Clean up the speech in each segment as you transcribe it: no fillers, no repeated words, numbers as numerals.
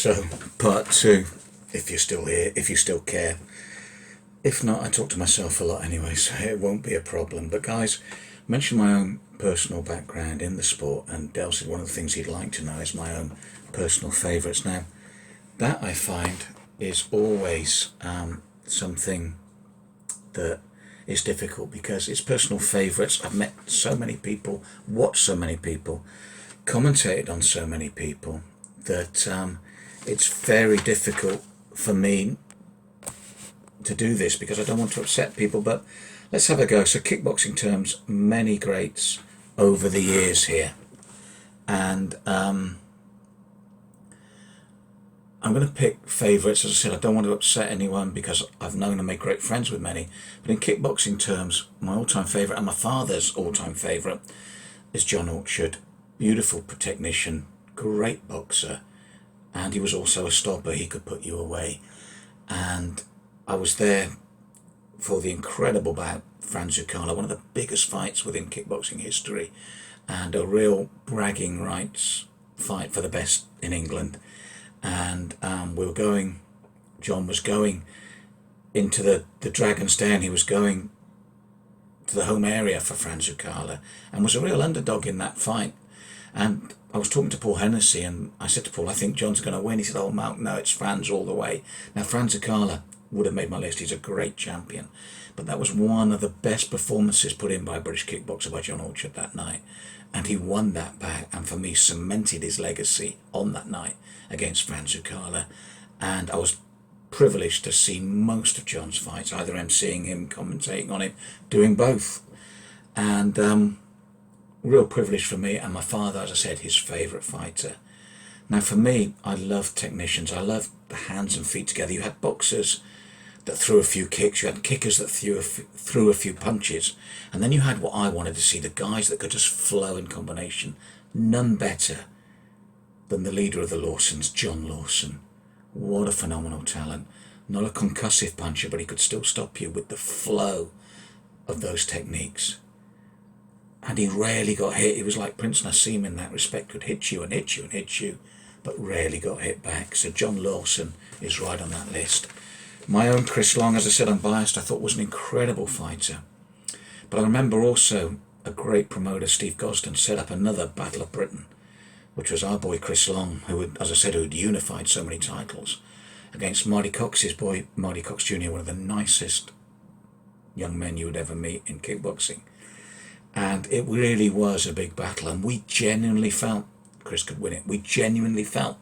So, part two, if you're still here, if you still care. If not, I talk to myself a lot anyway, so it won't be a problem. But guys, mention my own personal background in the sport, and Dale said one of the things he'd like to know is my own personal favourites. Now, that I find is always something that is difficult because it's personal favourites. I've met so many people, watched so many people, commentated on so many people that it's very difficult for me to do this because I don't want to upset people. But let's have a go. So, kickboxing terms, many greats over the years here, and I'm going to pick favourites. As I said, I don't want to upset anyone because I've known and made great friends with many. But in kickboxing terms, my all-time favourite and my father's all-time favourite is John Orchard. Beautiful technician, great boxer, and he was also a stopper. He could put you away. And I was there for the incredible bout, Franz Zucala, one of the biggest fights within kickboxing history, and a real bragging rights fight for the best in England. And John was going into the Dragon's Den. He was going to the home area for Franz Zucala and was a real underdog in that fight. And I was talking to Paul Hennessy, and I said to Paul, I think John's going to win. He said, oh, Mark, no, it's Franz all the way. Now, Franz Zucala would have made my list. He's a great champion. But that was one of the best performances put in by a British kickboxer, by John Orchard, that night. And he won that bout, and for me cemented his legacy on that night against Franz Zucala. And I was privileged to see most of John's fights, either emceeing him, commentating on him, doing both. And real privilege for me, and my father, as I said, his favourite fighter. Now for me, I love technicians. I love the hands and feet together. You had boxers that threw a few kicks, you had kickers that threw a few punches, and then you had what I wanted to see, the guys that could just flow in combination. None better than the leader of the Lawsons, John Lawson. What a phenomenal talent. Not a concussive puncher, but he could still stop you with the flow of those techniques. And he rarely got hit. He was like Prince Nassim in that respect, could hit you and hit you and hit you, but rarely got hit back. So John Lawson is right on that list. My own Chris Long, as I said, I'm biased, I thought was an incredible fighter. But I remember also a great promoter, Steve Gosden, set up another Battle of Britain, which was our boy Chris Long, who had, as I said, who had unified so many titles, against Marty Cox's boy, Marty Cox Jr., one of the nicest young men you would ever meet in kickboxing. And it really was a big battle, and we genuinely felt Chris could win it. We genuinely felt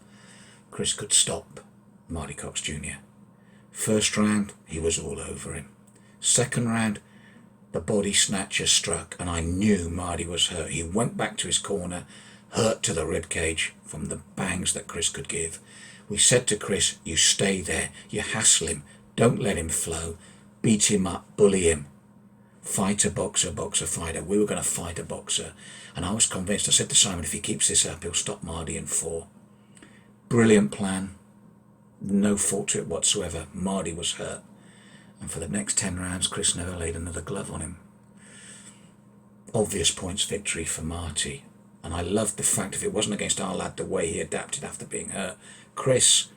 Chris could stop Marty Cox Jr. First round, he was all over him. Second round, the body snatcher struck, and I knew Marty was hurt. He went back to his corner, hurt to the rib cage from the bangs that Chris could give. We said to Chris, you stay there, you hassle him, don't let him flow, beat him up, bully him. Fighter, boxer, boxer, fighter. We were going to fight a boxer. And I was convinced. I said to Simon, if he keeps this up, he'll stop Marty in 4. Brilliant plan. No fault to it whatsoever. Marty was hurt. And for the next 10 rounds, Chris never laid another glove on him. Obvious points victory for Marty. And I loved the fact, if it wasn't against our lad, the way he adapted after being hurt. Chris,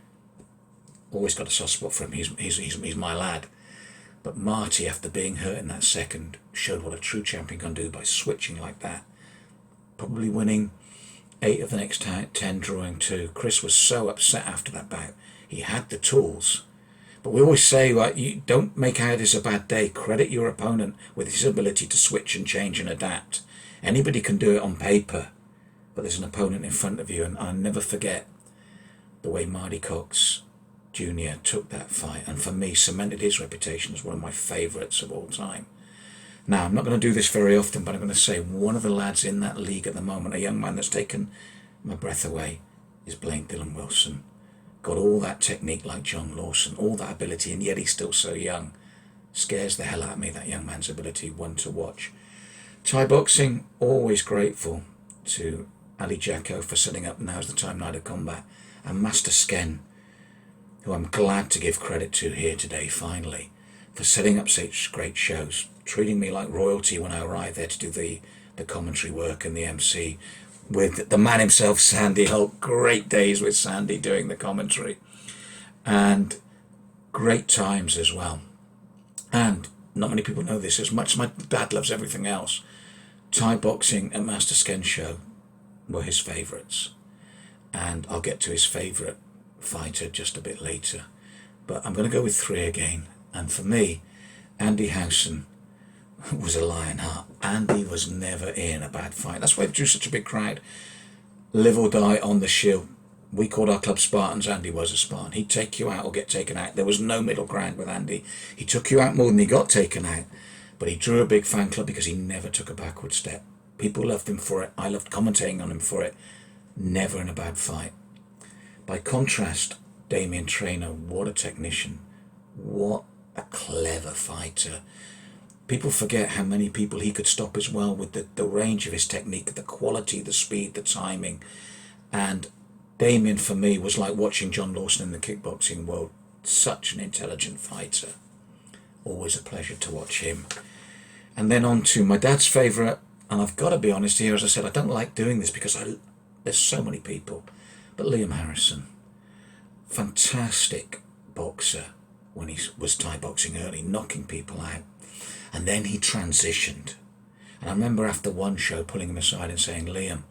always got a soft spot for him. He's my lad. But Marty, after being hurt in that second, showed what a true champion can do by switching like that. Probably winning 8 of the next 10, drawing 2. Chris was so upset after that bout. He had the tools. But we always say, right, you don't make out it's a bad day. Credit your opponent with his ability to switch and change and adapt. Anybody can do it on paper, but there's an opponent in front of you. And I'll never forget the way Marty Cox Jr. took that fight, and for me cemented his reputation as one of my favourites of all time. Now, I'm not going to do this very often, but I'm going to say one of the lads in that league at the moment, a young man that's taken my breath away, is Blaine Dillon Wilson. Got all that technique like John Lawson, all that ability, and yet he's still so young. Scares the hell out of me, that young man's ability, one to watch. Thai boxing, always grateful to Ali Jacko for setting up Now's the Time Night of Combat, and Master Sken, who I'm glad to give credit to here today, finally, for setting up such great shows, treating me like royalty when I arrived there to do the commentary work and the MC, with the man himself, Sandy Holt. Great days with Sandy doing the commentary, and great times as well. And not many people know this. As much as my dad loves everything else, Thai boxing and Master Sken Show were his favourites. And I'll get to his favourite fighter just a bit later. But I'm going to go with three again. And for me, Andy Howson was a lionheart. Andy was never in a bad fight. That's why he drew such a big crowd. Live or die on the shield. We called our club Spartans. Andy was a Spartan. He'd take you out or get taken out. There was no middle ground with Andy. He took you out more than he got taken out. But he drew a big fan club because he never took a backward step. People loved him for it. I loved commentating on him for it. Never in a bad fight. By contrast, Damien Traynor, what a technician. What a clever fighter. People forget how many people he could stop as well with the range of his technique, the quality, the speed, the timing. And Damien, for me, was like watching John Lawson in the kickboxing world. Such an intelligent fighter. Always a pleasure to watch him. And then on to my dad's favourite, and I've got to be honest here, as I said, I don't like doing this because there's so many people, but Liam Harrison, fantastic boxer when he was Thai boxing early, knocking people out. And then he transitioned. And I remember after one show pulling him aside and saying, Liam,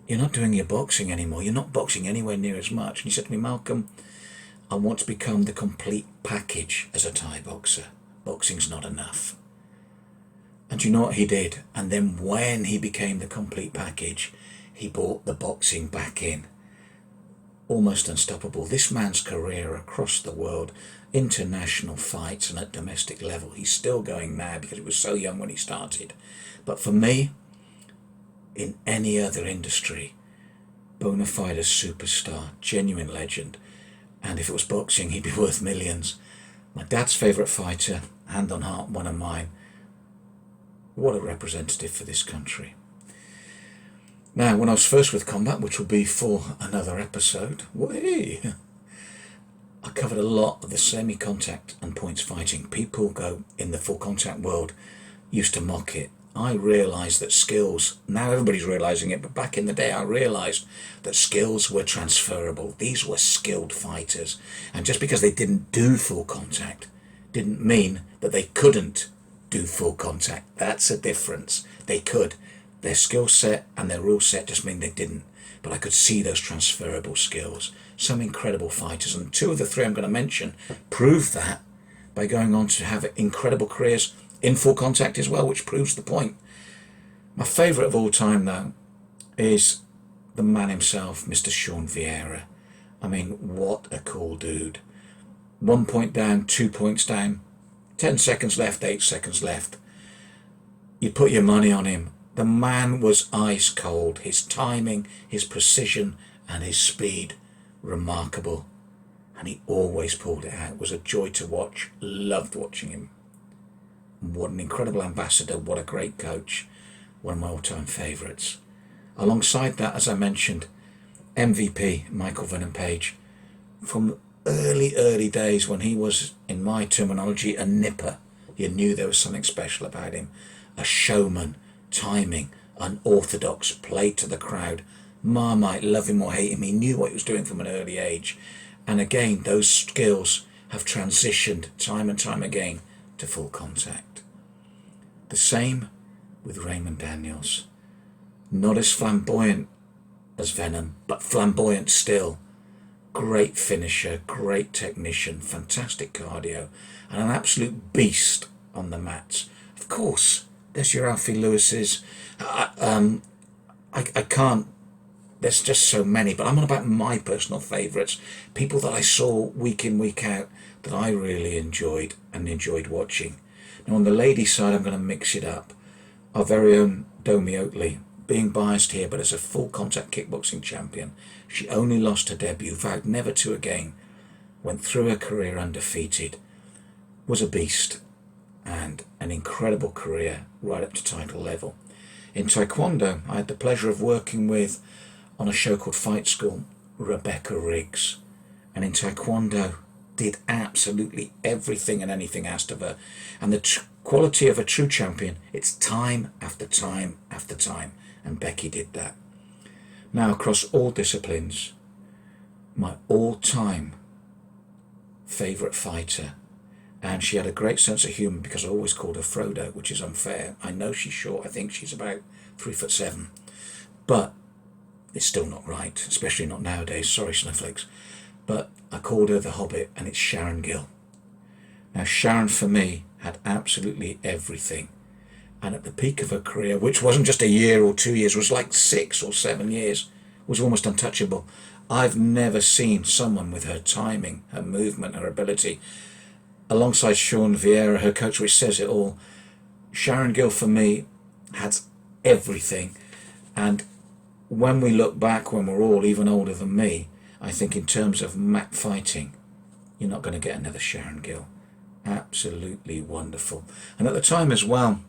you're not doing your boxing anymore. You're not boxing anywhere near as much. And he said to me, Malcolm, I want to become the complete package as a Thai boxer. Boxing's not enough. And you know what he did? And then when he became the complete package, he brought the boxing back in. Almost unstoppable. This man's career across the world, international fights and at domestic level, he's still going now because he was so young when he started. But for me, in any other industry, bona fide superstar, genuine legend. And if it was boxing, he'd be worth millions. My dad's favourite fighter, hand on heart, one of mine. What a representative for this country. Now, when I was first with combat, which will be for another episode, I covered a lot of the semi-contact and points fighting. People go in the full contact world used to mock it. I realised that skills, now everybody's realising it, but back in the day I realised that skills were transferable. These were skilled fighters. And just because they didn't do full contact didn't mean that they couldn't do full contact. That's a difference. They could. Their skill set and their rule set just mean they didn't. But I could see those transferable skills. Some incredible fighters, and two of the three I'm going to mention prove that by going on to have incredible careers in full contact as well, which proves the point. My favourite of all time, though, is the man himself, Mr. Sean Vieira. I mean, what a cool dude. 1 point down, 2 points down, 10 seconds left, 8 seconds left. You put your money on him. The man was ice cold. His timing, his precision, and his speed, remarkable. And he always pulled it out. It was a joy to watch. Loved watching him. What an incredible ambassador. What a great coach. One of my all-time favourites. Alongside that, as I mentioned, MVP, Michael Venom Page. From early days when he was, in my terminology, a nipper. You knew there was something special about him. A showman. Timing, unorthodox, played to the crowd. Marmite, love him or hate him, he knew what he was doing from an early age. And again, those skills have transitioned time and time again to full contact. The same with Raymond Daniels. Not as flamboyant as Venom, but flamboyant still. Great finisher, great technician, fantastic cardio, and an absolute beast on the mats. Of course, there's your Alfie Lewis's. I can't, there's just so many, but I'm on about my personal favourites. People that I saw week in, week out that I really enjoyed and enjoyed watching. Now on the ladies' side, I'm going to mix it up. Our very own Domi Oatley, being biased here, but as a full contact kickboxing champion, she only lost her debut, vowed never to again, went through her career undefeated, was a beast, and an incredible career right up to title level. In Taekwondo, I had the pleasure of working with, on a show called Fight School, Rebecca Riggs. And in Taekwondo, did absolutely everything and anything asked of her. And the quality of a true champion, it's time after time after time. And Becky did that. Now, across all disciplines, my all-time favourite fighter, and she had a great sense of humour because I always called her Frodo, which is unfair. I know she's short. I think she's about 3'7", but it's still not right, especially not nowadays. Sorry, snowflakes. But I called her the Hobbit, and it's Sharon Gill. Now, Sharon, for me, had absolutely everything. And at the peak of her career, which wasn't just a year or 2 years, was like 6 or 7 years, was almost untouchable. I've never seen someone with her timing, her movement, her ability, alongside Sean Vieira, her coach, which says it all. Sharon Gill, for me, had everything. And when we look back, when we're all even older than me, I think in terms of mat fighting, you're not going to get another Sharon Gill. Absolutely wonderful. And at the time as well,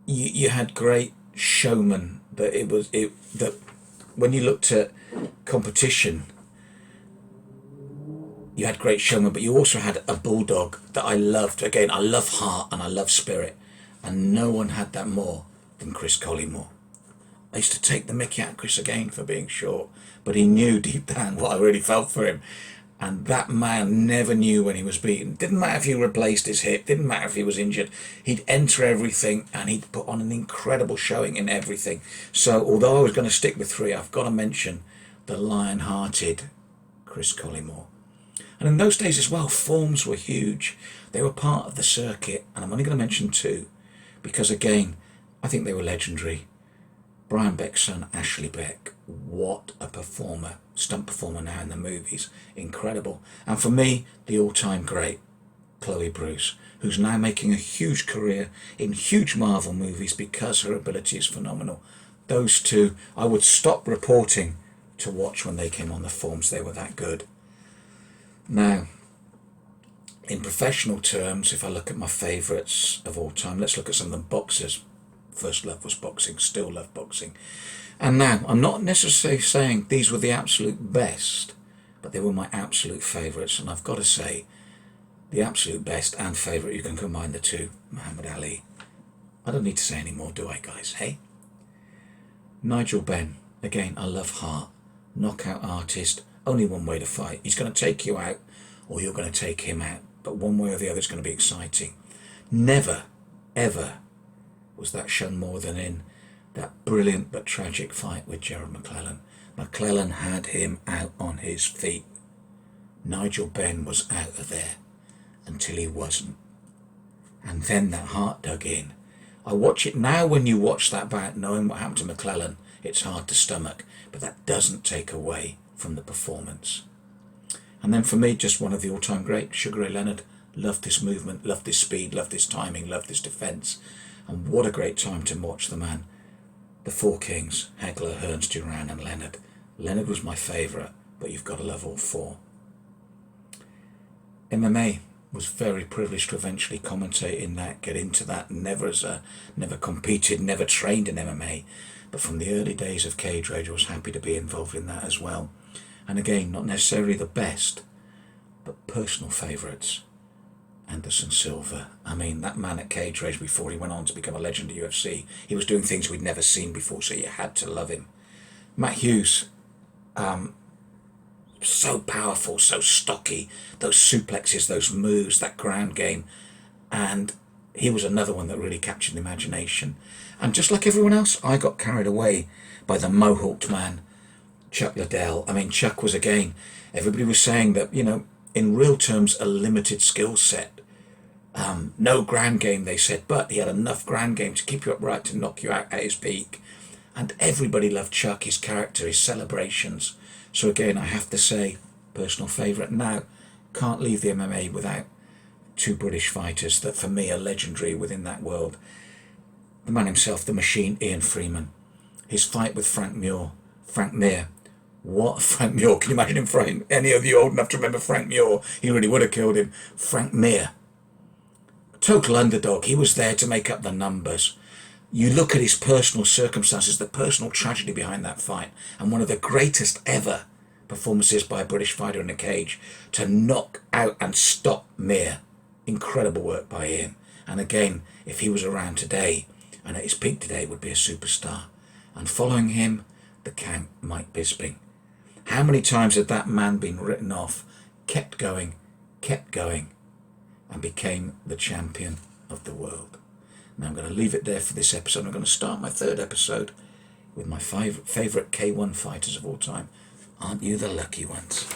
you had great showmen. That when you looked at competition, you had great showmen, but you also had a bulldog that I loved. Again, I love heart and I love spirit, and no one had that more than Chris Collymore. I used to take the mickey out of Chris again for being short, but he knew deep down what I really felt for him. And that man never knew when he was beaten. Didn't matter if he replaced his hip, didn't matter if he was injured. He'd enter everything and he'd put on an incredible showing in everything. So although I was going to stick with 3, I've got to mention the lion-hearted Chris Collymore. And in those days as well, forms were huge. They were part of the circuit, and I'm only going to mention 2 because, again, I think they were legendary. Brian Beck's son, Ashley Beck. What a performer. Stunt performer now in the movies. Incredible. And for me, the all-time great, Chloe Bruce, who's now making a huge career in huge Marvel movies because her ability is phenomenal. Those 2, I would stop reporting to watch when they came on the forms. They were that good. Now, in professional terms, if I look at my favourites of all time, let's look at some of them boxers. First love was boxing, still love boxing. And now, I'm not necessarily saying these were the absolute best, but they were my absolute favourites. And I've got to say, the absolute best and favourite, you can combine the 2, Muhammad Ali. I don't need to say any more, do I, guys? Hey? Nigel Benn, again, I love heart. Knockout artist, only one way to fight. He's going to take you out, or you're going to take him out. But one way or the other is going to be exciting. Never, ever was that shown more than in that brilliant but tragic fight with Gerald McClellan. McClellan had him out on his feet. Nigel Benn was out of there until he wasn't. And then that heart dug in. I watch it now. When you watch that back, knowing what happened to McClellan, it's hard to stomach, but that doesn't take away from the performance. And then for me, just one of the all-time great, Sugar Ray Leonard. Loved his movement, loved his speed, loved his timing, loved his defence. And what a great time to watch the man. The 4 kings, Hagler, Hearns, Duran and Leonard. Leonard was my favourite, but you've got to love all 4. MMA, was very privileged to eventually commentate in that, get into that. Never competed, never trained in MMA, but from the early days of Cage Rage I was happy to be involved in that as well. And again, not necessarily the best, but personal favourites. Anderson Silva. I mean, that man at Cage Rage, before he went on to become a legend at UFC, he was doing things we'd never seen before, so you had to love him. Matt Hughes, so powerful, so stocky, those suplexes, those moves, that ground game, and he was another one that really captured the imagination. And just like everyone else, I got carried away by the mohawked man, Chuck Liddell. I mean, Chuck was, again, everybody was saying that, you know, in real terms, a limited skill set. No ground game, they said, but he had enough ground game to keep you upright, to knock you out at his peak. And everybody loved Chuck, his character, his celebrations. So again, I have to say, personal favourite. Now, can't leave the MMA without 2 British fighters that for me are legendary within that world. The man himself, the machine, Ian Freeman. His fight with Frank Mir. What? Frank Muir, can you imagine him fighting? Any of you old enough to remember Frank Muir? He really would have killed him. Frank Mir. Total underdog. He was there to make up the numbers. You look at his personal circumstances, the personal tragedy behind that fight, and one of the greatest ever performances by a British fighter in a cage to knock out and stop Mir. Incredible work by Ian. And again, if he was around today and at his peak today, would be a superstar. and following him, the Count Mike Bisping. How many times had that man been written off, kept going, and became the champion of the world? Now I'm going to leave it there for this episode. I'm going to start my third episode with my favourite K1 fighters of all time. Aren't you the lucky ones?